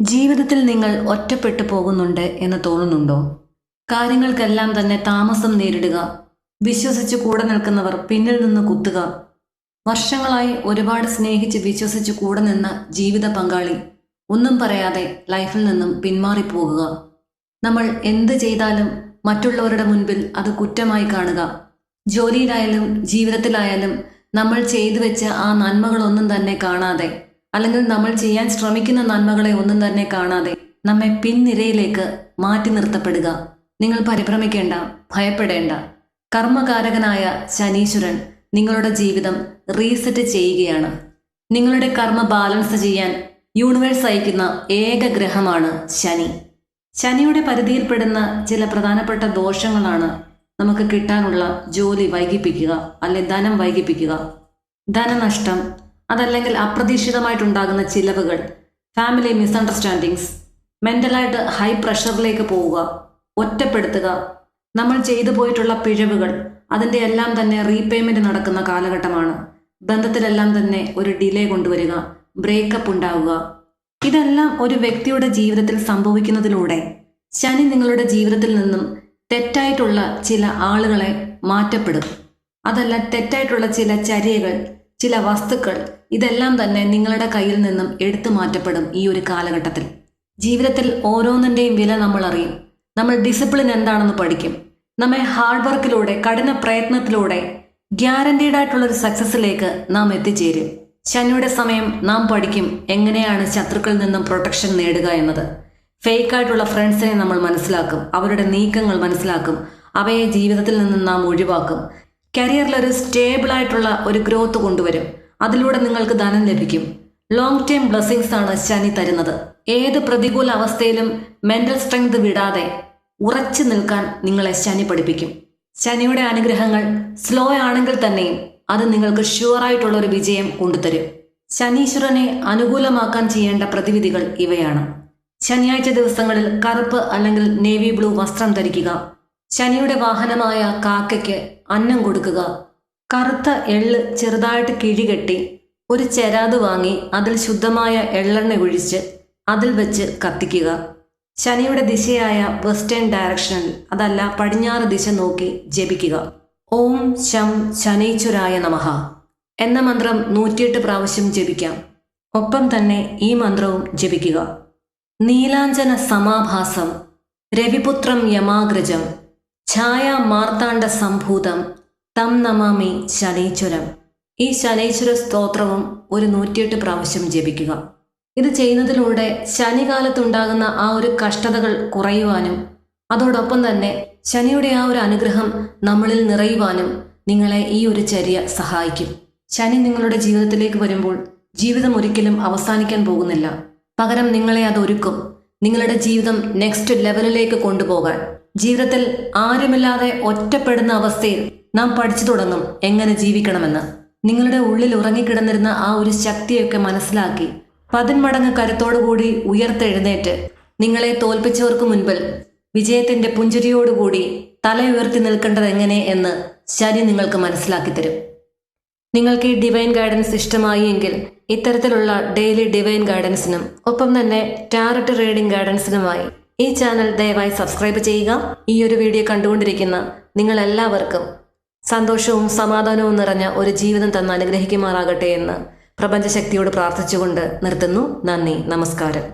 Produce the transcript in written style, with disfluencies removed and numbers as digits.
ജീവിതത്തിൽ നിങ്ങൾ ഒറ്റപ്പെട്ടു പോകുന്നുണ്ട് എന്ന് തോന്നുന്നുണ്ടോ? കാര്യങ്ങൾക്കെല്ലാം തന്നെ താമസം നേരിടുക, വിശ്വസിച്ച് കൂടെ നിൽക്കുന്നവർ പിന്നിൽ നിന്ന് കുത്തുക, വർഷങ്ങളായി ഒരുപാട് സ്നേഹിച്ച് വിശ്വസിച്ച് കൂടെ നിന്ന ജീവിത പങ്കാളി ഒന്നും പറയാതെ ലൈഫിൽ നിന്നും പിന്മാറിപ്പോകുക. നമ്മൾ എന്ത് ചെയ്താലും മറ്റുള്ളവരുടെ മുൻപിൽ അത് കുറ്റമായി കാണുക. ജോലിയിലായാലും ജീവിതത്തിലായാലും നമ്മൾ ചെയ്തു വെച്ച ആ നന്മകളൊന്നും തന്നെ കാണാതെ, അല്ലെങ്കിൽ നമ്മൾ ചെയ്യാൻ ശ്രമിക്കുന്ന നന്മകളെ ഒന്നും തന്നെ കാണാതെ നമ്മെ പിൻനിരയിലേക്ക് മാറ്റി നിർത്തപ്പെടുക. നിങ്ങൾ പരിഭ്രമിക്കേണ്ട, ഭയപ്പെടേണ്ട. കർമ്മകാരകനായ ശനീശ്വരൻ നിങ്ങളുടെ ജീവിതം റീസെറ്റ് ചെയ്യുകയാണ്. നിങ്ങളുടെ കർമ്മ ബാലൻസ് ചെയ്യാൻ യൂണിവേഴ്സ് അയക്കുന്ന ഏക ഗ്രഹമാണ് ശനി. ശനിയുടെ പരിധിയിൽപ്പെടുന്ന ചില പ്രധാനപ്പെട്ട ദോഷങ്ങളാണ് നമുക്ക് കിട്ടാനുള്ള ജോലി വൈകിപ്പിക്കുക, അല്ലെ ധനം വൈകിപ്പിക്കുക, ധനനഷ്ടം, അതല്ലെങ്കിൽ അപ്രതീക്ഷിതമായിട്ടുണ്ടാകുന്ന ചിലവുകൾ, ഫാമിലി മിസ്അണ്ടർസ്റ്റാൻഡിങ്സ്, മെൻ്റലായിട്ട് ഹൈ പ്രഷറിലേക്ക് പോവുക, ഒറ്റപ്പെടുത്തുക, നമ്മൾ ചെയ്തു പോയിട്ടുള്ള പിഴവുകൾ, അതിൻ്റെ എല്ലാം തന്നെ റീപേയ്മെൻറ്റ് നടക്കുന്ന കാലഘട്ടമാണ്. ബന്ധത്തിലെല്ലാം തന്നെ ഒരു ഡിലേ കൊണ്ടുവരിക, ബ്രേക്കപ്പ് ഉണ്ടാവുക. ഇതെല്ലാം ഒരു വ്യക്തിയുടെ ജീവിതത്തിൽ സംഭവിക്കുന്നതിലൂടെ ശനി നിങ്ങളുടെ ജീവിതത്തിൽ നിന്നും തെറ്റായിട്ടുള്ള ചില ആളുകളെ മാറ്റപ്പെടും. അതല്ല, തെറ്റായിട്ടുള്ള ചില ചര്യകൾ, ചില വസ്തുക്കൾ, ഇതെല്ലാം തന്നെ നിങ്ങളുടെ കയ്യിൽ നിന്നും എടുത്തു മാറ്റപ്പെടും. ഈ ഒരു കാലഘട്ടത്തിൽ ജീവിതത്തിൽ ഓരോന്നിൻ്റെയും വില നമ്മൾ അറിയും. നമ്മൾ ഡിസിപ്ലിൻ എന്താണെന്ന് പഠിക്കും. നമ്മെ ഹാർഡ് വർക്കിലൂടെ, കഠിന പ്രയത്നത്തിലൂടെ ഗ്യാരണ്ടീഡ് ആയിട്ടുള്ളൊരു സക്സസ്സിലേക്ക് നാം എത്തിച്ചേരും. ശനിയുടെ സമയം നാം പഠിക്കും എങ്ങനെയാണ് ശത്രുക്കളിൽ നിന്നും പ്രൊട്ടക്ഷൻ നേടുക എന്നത്. ഫേക്കായിട്ടുള്ള ഫ്രണ്ട്സിനെ നമ്മൾ മനസ്സിലാക്കും, അവരുടെ നീക്കങ്ങൾ മനസ്സിലാക്കും, അവയെ ജീവിതത്തിൽ നിന്നും നാം ഒഴിവാക്കും. കരിയറിലൊരു സ്റ്റേബിളായിട്ടുള്ള ഒരു ഗ്രോത്ത് കൊണ്ടുവരും. അതിലൂടെ നിങ്ങൾക്ക് ധനം ലഭിക്കും. ലോങ് ടേം ബ്ലെസ്സിങ്സ് ആണ് ശനി തരുന്നത്. ഏത് പ്രതികൂല അവസ്ഥയിലും മെന്റൽ സ്ട്രെങ്ത് വിടാതെ ഉറച്ചു നിൽക്കാൻ നിങ്ങളെ ശനി പഠിപ്പിക്കും. ശനിയുടെ അനുഗ്രഹങ്ങൾ സ്ലോ ആണെങ്കിൽ തന്നെയും അത് നിങ്ങൾക്ക് ഷുവറായിട്ടുള്ള ഒരു വിജയം കൊണ്ടുതരും. ശനീശ്വരനെ അനുകൂലമാക്കാൻ ചെയ്യേണ്ട പ്രതിവിധികൾ ഇവയാണ്. ശനിയാഴ്ച ദിവസങ്ങളിൽ കറുപ്പ് അല്ലെങ്കിൽ നേവി ബ്ലൂ വസ്ത്രം ധരിക്കുക. ശനിയുടെ വാഹനമായ കാക്കയ്ക്ക് അന്നം കൊടുക്കുക. കറുത്ത എള്ള് ചെറുതായിട്ട് കിഴികെട്ടി ഒരു ചെരാത് വാങ്ങി അതിൽ ശുദ്ധമായ എള്ളെണ്ണ ഒഴിച്ച് അതിൽ വെച്ച് കത്തിക്കുക. ശനിയുടെ ദിശയായ വെസ്റ്റേൺ ഡയറക്ഷനിൽ, അതല്ല പടിഞ്ഞാറ് ദിശ നോക്കി ജപിക്കുക. ഓം ശം ശനീശ്വരായ നമഃ എന്ന മന്ത്രം 108 പ്രാവശ്യം ജപിക്കാം. ഒപ്പം തന്നെ ഈ മന്ത്രവും ജപിക്കുക. നീലാഞ്ജന സമാഭാസം രവിപുത്രം യമാഗ്രജം ഛായ മാർത്താണ്ഡ സംഭൂതം തം നമാമി ശനീശ്വരം. ഈ ശനീശ്വര സ്തോത്രവും ഒരു 108 പ്രാവശ്യം ജപിക്കുക. ഇത് ചെയ്യുന്നതിലൂടെ ശനികാലത്തുണ്ടാകുന്ന ആ ഒരു കഷ്ടതകൾ കുറയുവാനും അതോടൊപ്പം തന്നെ ശനിയുടെ ആ ഒരു അനുഗ്രഹം നമ്മളിൽ നിറയുവാനും നിങ്ങളെ ഈ ഒരു ചര്യ സഹായിക്കും. ശനി നിങ്ങളുടെ ജീവിതത്തിലേക്ക് വരുമ്പോൾ ജീവിതം ഒരിക്കലും അവസാനിക്കാൻ പോകുന്നില്ല. പകരം നിങ്ങളെ അത് ഒരുക്കും, നിങ്ങളുടെ ജീവിതം നെക്സ്റ്റ് ലെവലിലേക്ക് കൊണ്ടുപോകാൻ. ജീവിതത്തിൽ ആരുമില്ലാതെ ഒറ്റപ്പെടുന്ന അവസ്ഥയിൽ നാം പഠിച്ചു തുടങ്ങും എങ്ങനെ ജീവിക്കണമെന്ന്. നിങ്ങളുടെ ഉള്ളിൽ ഉറങ്ങിക്കിടന്നിരുന്ന ആ ഒരു ശക്തിയൊക്കെ മനസ്സിലാക്കി 10 മടങ്ങ് കരുത്തോടുകൂടി ഉയർത്തെഴുന്നേറ്റ് നിങ്ങളെ തോൽപ്പിച്ചവർക്ക് മുൻപിൽ വിജയത്തിന്റെ പുഞ്ചിരിയോടുകൂടി തല ഉയർത്തി നിൽക്കേണ്ടത് എങ്ങനെ എന്ന് ശനി നിങ്ങൾക്ക് മനസ്സിലാക്കി തരും. നിങ്ങൾക്ക് ഈ ഡിവൈൻ ഗൈഡൻസ് ഇഷ്ടമായി എങ്കിൽ ഇത്തരത്തിലുള്ള ഡെയിലി ഡിവൈൻ ഗൈഡൻസിനും ഒപ്പം തന്നെ ടാരറ്റ് റീഡിംഗ് ഗൈഡൻസിനുമായി ഈ ചാനൽ ദയവായി സബ്സ്ക്രൈബ് ചെയ്യുക. ഈ ഒരു വീഡിയോ കണ്ടുകൊണ്ടിരിക്കുന്ന നിങ്ങളെല്ലാവർക്കും സന്തോഷവും സമാധാനവും നിറഞ്ഞ ഒരു ജീവിതം തന്ന് അനുഗ്രഹിക്കുമാറാകട്ടെ എന്ന് പ്രപഞ്ചശക്തിയോട് പ്രാർത്ഥിച്ചുകൊണ്ട് നിർത്തുന്നു. നന്ദി, നമസ്കാരം.